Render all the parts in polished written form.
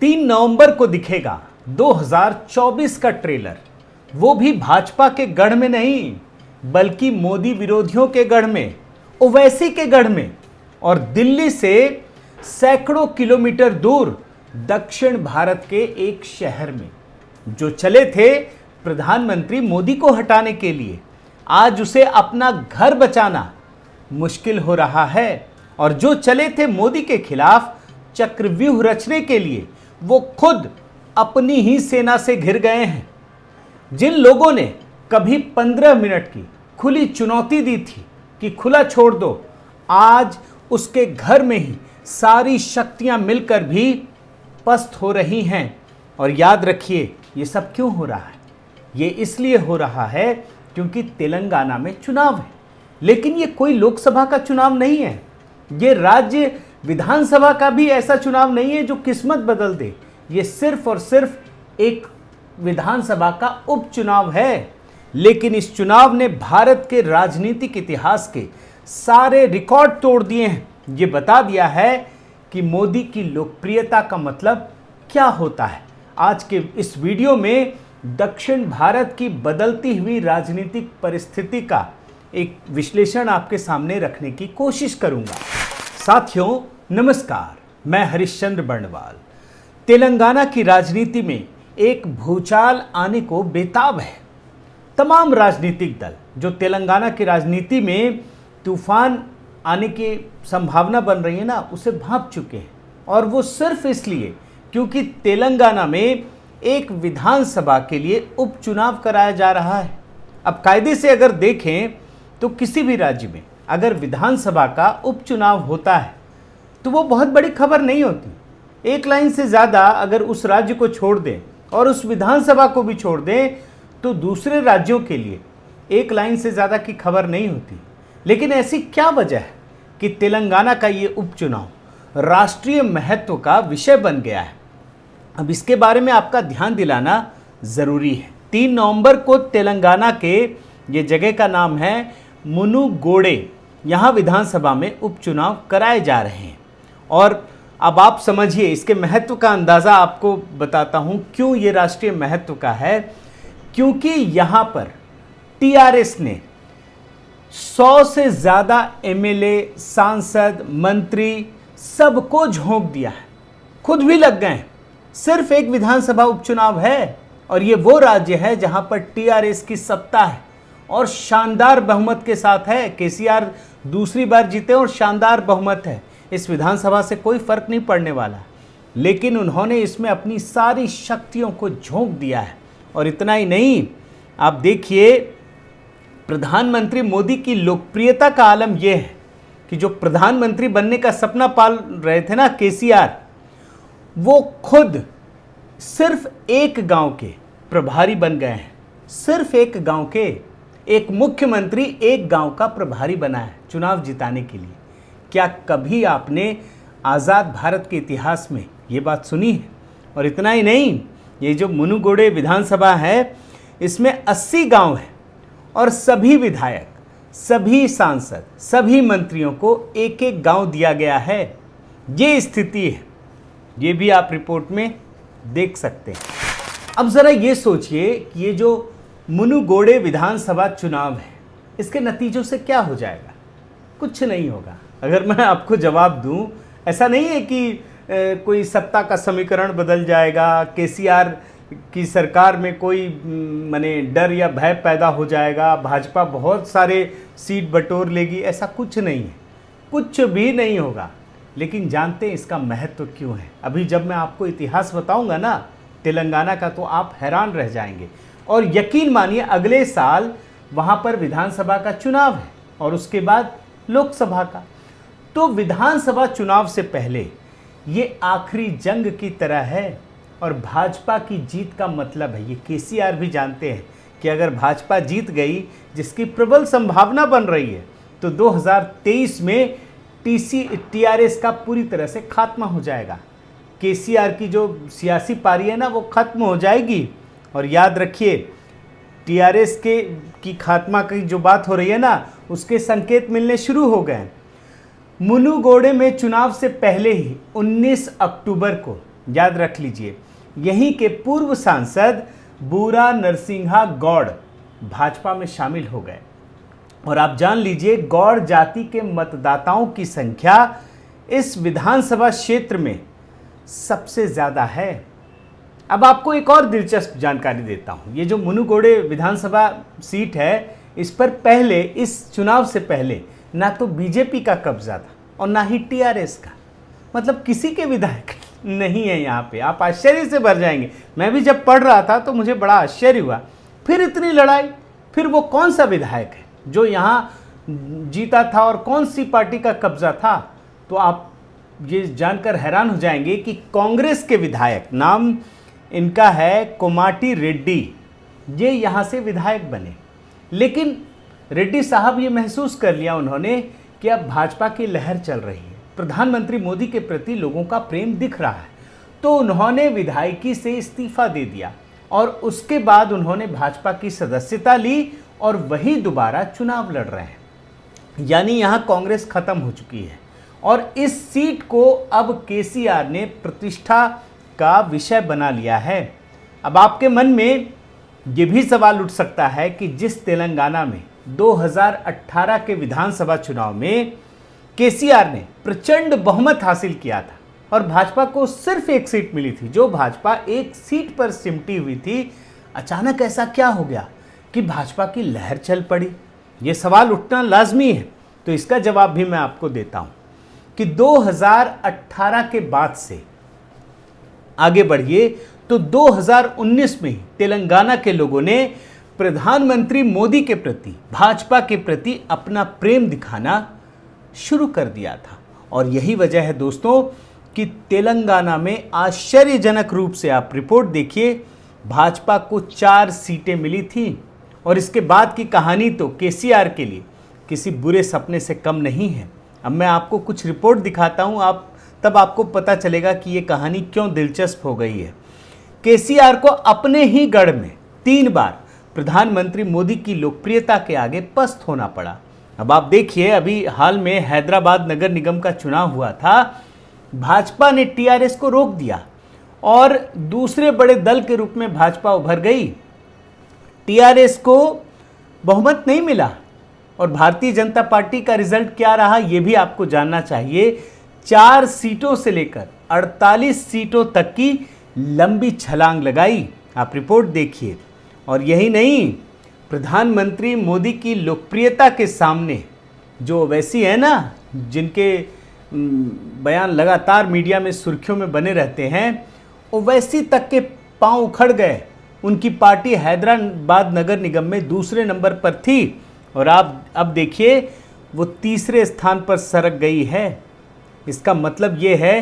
3 नवंबर को दिखेगा 2024 का ट्रेलर, वो भी भाजपा के गढ़ में नहीं बल्कि मोदी विरोधियों के गढ़ में, ओवैसी के गढ़ में, और दिल्ली से सैकड़ों किलोमीटर दूर दक्षिण भारत के एक शहर में। जो चले थे प्रधानमंत्री मोदी को हटाने के लिए, आज उसे अपना घर बचाना मुश्किल हो रहा है। और जो चले थे मोदी के खिलाफ चक्रव्यूह रचने के लिए, वो खुद अपनी ही सेना से घिर गए हैं। जिन लोगों ने कभी 15 मिनट की खुली चुनौती दी थी कि खुला छोड़ दो, आज उसके घर में ही सारी शक्तियां मिलकर भी पस्त हो रही हैं। और याद रखिए, ये सब क्यों हो रहा है? ये इसलिए हो रहा है क्योंकि तेलंगाना में चुनाव है। लेकिन ये कोई लोकसभा का चुनाव नहीं है, ये राज्य विधानसभा का भी ऐसा चुनाव नहीं है जो किस्मत बदल दे। ये सिर्फ और सिर्फ एक विधानसभा का उपचुनाव है। लेकिन इस चुनाव ने भारत के राजनीतिक इतिहास के सारे रिकॉर्ड तोड़ दिए हैं। ये बता दिया है कि मोदी की लोकप्रियता का मतलब क्या होता है। आज के इस वीडियो में दक्षिण भारत की बदलती हुई राजनीतिक परिस्थिति का एक विश्लेषण आपके सामने रखने की कोशिश करूंगा। साथियों नमस्कार, मैं हरिश्चंद्र बर्णवाल। तेलंगाना की राजनीति में एक भूचाल आने को बेताब है। तमाम राजनीतिक दल जो तेलंगाना की राजनीति में तूफान आने की संभावना बन रही है ना, उसे भांप चुके हैं। और वो सिर्फ इसलिए क्योंकि तेलंगाना में एक विधानसभा के लिए उपचुनाव कराया जा रहा है। अब कायदे से अगर देखें तो किसी भी राज्य में अगर विधानसभा का उपचुनाव होता है तो वो बहुत बड़ी खबर नहीं होती। एक लाइन से ज़्यादा अगर उस राज्य को छोड़ दें और उस विधानसभा को भी छोड़ दें तो दूसरे राज्यों के लिए एक लाइन से ज़्यादा की खबर नहीं होती। लेकिन ऐसी क्या वजह है कि तेलंगाना का ये उपचुनाव राष्ट्रीय महत्व का विषय बन गया है? अब इसके बारे में आपका ध्यान दिलाना ज़रूरी है। 3 नवंबर को तेलंगाना के ये जगह का नाम है मुनुगोडे, यहाँ विधानसभा में उपचुनाव कराए जा रहे हैं। और अब आप समझिए, इसके महत्व का अंदाज़ा आपको बताता हूँ क्यों ये राष्ट्रीय महत्व का है। क्योंकि यहाँ पर टीआरएस ने 100 से ज़्यादा एमएलए, सांसद, मंत्री सबको झोंक दिया है, खुद भी लग गए हैं। सिर्फ एक विधानसभा उपचुनाव है और ये वो राज्य है जहां पर टीआरएस की सत्ता है और शानदार बहुमत के साथ है। केसीआर दूसरी बार जीते और शानदार बहुमत है। इस विधानसभा से कोई फर्क नहीं पड़ने वाला, लेकिन उन्होंने इसमें अपनी सारी शक्तियों को झोंक दिया है। और इतना ही नहीं, आप देखिए प्रधानमंत्री मोदी की लोकप्रियता का आलम यह है कि जो प्रधानमंत्री बनने का सपना पाल रहे थे ना केसीआर, वो खुद सिर्फ एक गांव के प्रभारी बन गए हैं। सिर्फ एक गांव के, एक मुख्यमंत्री एक गांव का प्रभारी बना है चुनाव जिताने के लिए। क्या कभी आपने आज़ाद भारत के इतिहास में ये बात सुनी है? और इतना ही नहीं, ये जो मुनुगोडे विधानसभा है, इसमें 80 गांव हैं और सभी विधायक, सभी सांसद, सभी मंत्रियों को एक एक गांव दिया गया है। ये स्थिति है, ये भी आप रिपोर्ट में देख सकते हैं। अब ज़रा ये सोचिए कि ये जो मुनुगोडे विधानसभा चुनाव है, इसके नतीजों से क्या हो जाएगा? कुछ नहीं होगा। अगर मैं आपको जवाब दूं, ऐसा नहीं है कि कोई सत्ता का समीकरण बदल जाएगा, केसीआर की सरकार में कोई माने डर या भय पैदा हो जाएगा, भाजपा बहुत सारे सीट बटोर लेगी, ऐसा कुछ नहीं है। कुछ भी नहीं होगा। लेकिन जानते हैं इसका महत्व क्यों है? अभी जब मैं आपको इतिहास बताऊंगा ना तेलंगाना का, तो आप हैरान रह जाएंगे। और यकीन मानिए, अगले साल वहां पर विधानसभा का चुनाव है और उसके बाद लोकसभा का। तो विधानसभा चुनाव से पहले ये आखिरी जंग की तरह है और भाजपा की जीत का मतलब है, ये केसीआर भी जानते हैं कि अगर भाजपा जीत गई, जिसकी प्रबल संभावना बन रही है, तो 2023 में टीआरएस का पूरी तरह से खात्मा हो जाएगा। केसीआर की जो सियासी पारी है ना, वो खत्म हो जाएगी। और याद रखिए, टीआरएस की खात्मा की जो बात हो रही है ना, उसके संकेत मिलने शुरू हो गए। मुनुगोडे में चुनाव से पहले ही 19 अक्टूबर को याद रख लीजिए, यहीं के पूर्व सांसद बूरा नरसिंहा गौड़ भाजपा में शामिल हो गए। और आप जान लीजिए, गौड़ जाति के मतदाताओं की संख्या इस विधानसभा क्षेत्र में सबसे ज़्यादा है। अब आपको एक और दिलचस्प जानकारी देता हूं। ये जो मुनुगोडे विधानसभा सीट है, इस पर पहले, इस चुनाव से पहले ना तो बीजेपी का कब्जा था और ना ही टीआरएस का, मतलब किसी के विधायक नहीं है यहाँ पे। आप आश्चर्य से भर जाएंगे। मैं भी जब पढ़ रहा था तो मुझे बड़ा आश्चर्य हुआ, फिर इतनी लड़ाई, फिर वो कौन सा विधायक है जो यहाँ जीता था और कौन सी पार्टी का कब्जा था। तो आप ये जानकर हैरान हो जाएंगे कि कांग्रेस के विधायक, नाम इनका है कोमाटी रेड्डी, ये यहाँ से विधायक बने। लेकिन रेड्डी साहब ये महसूस कर लिया उन्होंने कि अब भाजपा की लहर चल रही है, प्रधानमंत्री मोदी के प्रति लोगों का प्रेम दिख रहा है, तो उन्होंने विधायकी से इस्तीफा दे दिया और उसके बाद उन्होंने भाजपा की सदस्यता ली और वही दोबारा चुनाव लड़ रहे हैं। यानी यहाँ कांग्रेस खत्म हो चुकी है और इस सीट को अब केसीआर ने प्रतिष्ठा का विषय बना लिया है। अब आपके मन में ये भी सवाल उठ सकता है कि जिस तेलंगाना में 2018 के विधानसभा चुनाव में केसीआर ने प्रचंड बहुमत हासिल किया था और भाजपा को सिर्फ एक सीट मिली थी, जो भाजपा एक सीट पर सिमटी हुई थी, अचानक ऐसा क्या हो गया कि भाजपा की लहर चल पड़ी? ये सवाल उठना लाजमी है। तो इसका जवाब भी मैं आपको देता हूं कि 2018 के बाद से आगे बढ़िए तो 2019 में ही तेलंगाना के लोगों ने प्रधानमंत्री मोदी के प्रति, भाजपा के प्रति अपना प्रेम दिखाना शुरू कर दिया था। और यही वजह है दोस्तों कि तेलंगाना में आश्चर्यजनक रूप से, आप रिपोर्ट देखिए, भाजपा को 4 सीटें मिली थी। और इसके बाद की कहानी तो केसीआर के लिए किसी बुरे सपने से कम नहीं है। अब मैं आपको कुछ रिपोर्ट दिखाता हूं, तब आपको पता चलेगा कि ये कहानी क्यों दिलचस्प हो गई है। केसीआर को अपने ही गढ़ में 3 बार प्रधानमंत्री मोदी की लोकप्रियता के आगे पस्त होना पड़ा। अब आप देखिए, अभी हाल में हैदराबाद नगर निगम का चुनाव हुआ था, भाजपा ने टीआरएस को रोक दिया और दूसरे बड़े दल के रूप में भाजपा उभर गई। टीआरएस को बहुमत नहीं मिला और भारतीय जनता पार्टी का रिजल्ट क्या रहा, यह भी आपको जानना चाहिए। 4 सीटों से लेकर 48 सीटों तक की लंबी छलांग लगाई। आप रिपोर्ट देखिए। और यही नहीं, प्रधानमंत्री मोदी की लोकप्रियता के सामने जो वैसी है ना, जिनके बयान लगातार मीडिया में सुर्खियों में बने रहते हैं, ओवैसी तक के पांव उखड़ गए। उनकी पार्टी हैदराबाद नगर निगम में दूसरे नंबर पर थी और आप अब देखिए वो तीसरे स्थान पर सरक गई है। इसका मतलब ये है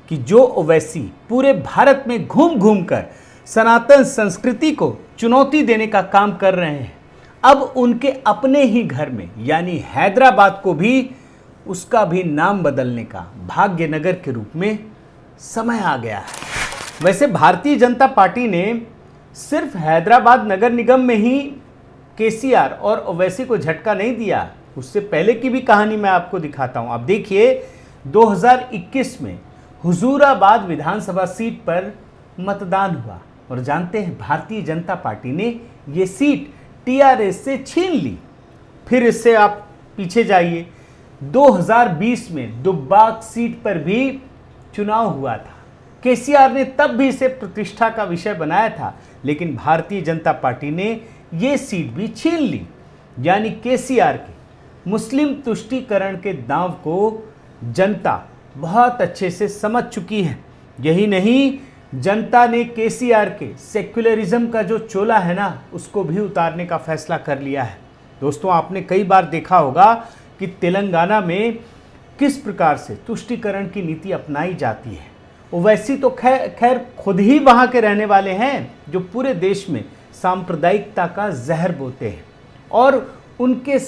कि जो ओवैसी पूरे भारत में घूम घूम कर सनातन संस्कृति को चुनौती देने का काम कर रहे हैं, अब उनके अपने ही घर में यानी हैदराबाद को भी, उसका भी नाम बदलने का भाग्यनगर के रूप में समय आ गया है। वैसे भारतीय जनता पार्टी ने सिर्फ हैदराबाद नगर निगम में ही केसीआर और ओवैसी को झटका नहीं दिया, उससे पहले की भी कहानी मैं आपको दिखाता हूं। आप देखिए, 2021 में हुजूराबाद विधानसभा सीट पर मतदान हुआ और जानते हैं भारतीय जनता पार्टी ने ये सीट टीआरएस से छीन ली। फिर इससे आप पीछे जाइए, 2020 में दुब्बाक सीट पर भी चुनाव हुआ था। केसीआर ने तब भी इसे प्रतिष्ठा का विषय बनाया था, लेकिन भारतीय जनता पार्टी ने ये सीट भी छीन ली। यानी केसीआर के मुस्लिम तुष्टीकरण के दांव को जनता बहुत अच्छे से समझ चुकी है। यही नहीं, जनता ने केसीआर के सेक्युलरिज्म का जो चोला है ना, उसको भी उतारने का फैसला कर लिया है। दोस्तों, आपने कई बार देखा होगा कि तेलंगाना में किस प्रकार से तुष्टीकरण की नीति अपनाई जाती है। ओवैसी तो खैर खुद ही वहाँ के रहने वाले हैं, जो पूरे देश में सांप्रदायिकता का जहर बोते हैं, और उनके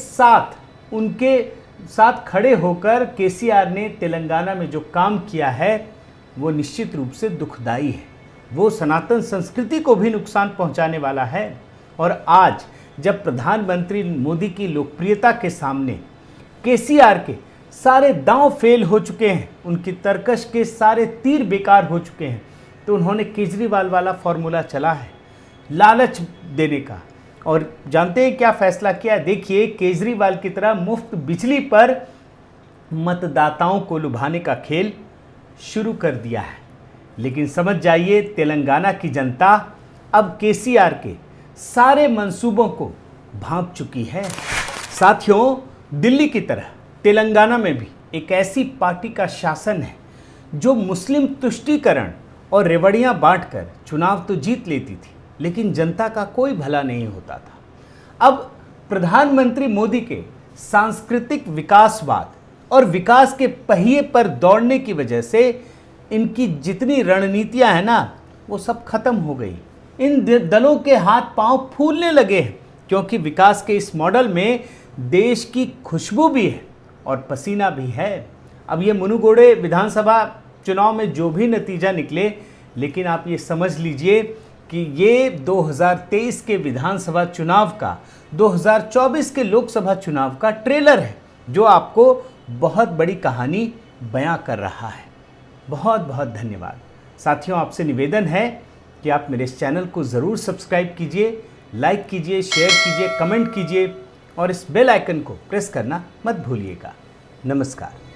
साथ खड़े होकर केसीआर ने तेलंगाना में जो काम किया है वो निश्चित रूप से दुखदाई है। वो सनातन संस्कृति को भी नुकसान पहुंचाने वाला है। और आज जब प्रधानमंत्री मोदी की लोकप्रियता के सामने केसीआर के सारे दांव फेल हो चुके हैं, उनकी तरकश के सारे तीर बेकार हो चुके हैं, तो उन्होंने केजरीवाल वाला फॉर्मूला चला है, लालच देने का। और जानते हैं क्या फैसला किया? देखिए, केजरीवाल की तरह मुफ्त बिजली पर मतदाताओं को लुभाने का खेल शुरू कर दिया है। लेकिन समझ जाइए, तेलंगाना की जनता अब केसीआर के सारे मंसूबों को भांप चुकी है। साथियों, दिल्ली की तरह तेलंगाना में भी एक ऐसी पार्टी का शासन है जो मुस्लिम तुष्टीकरण और रेवड़ियां बांटकर चुनाव तो जीत लेती थी, लेकिन जनता का कोई भला नहीं होता था। अब प्रधानमंत्री मोदी के सांस्कृतिक विकासवाद और विकास के पहिए पर दौड़ने की वजह से इनकी जितनी रणनीतियां हैं ना, वो सब खत्म हो गई। इन दलों के हाथ पांव फूलने लगे हैं, क्योंकि विकास के इस मॉडल में देश की खुशबू भी है और पसीना भी है। अब ये मुनुगोड़े विधानसभा चुनाव में जो भी नतीजा निकले, लेकिन आप ये समझ लीजिए कि ये 2023 के विधानसभा चुनाव का 2024 के लोकसभा चुनाव का ट्रेलर है, जो आपको बहुत बड़ी कहानी बयां कर रहा है। बहुत बहुत धन्यवाद। साथियों, आपसे निवेदन है कि आप मेरे इस चैनल को ज़रूर सब्सक्राइब कीजिए, लाइक कीजिए, शेयर कीजिए, कमेंट कीजिए और इस बेल आइकन को प्रेस करना मत भूलिएगा। नमस्कार।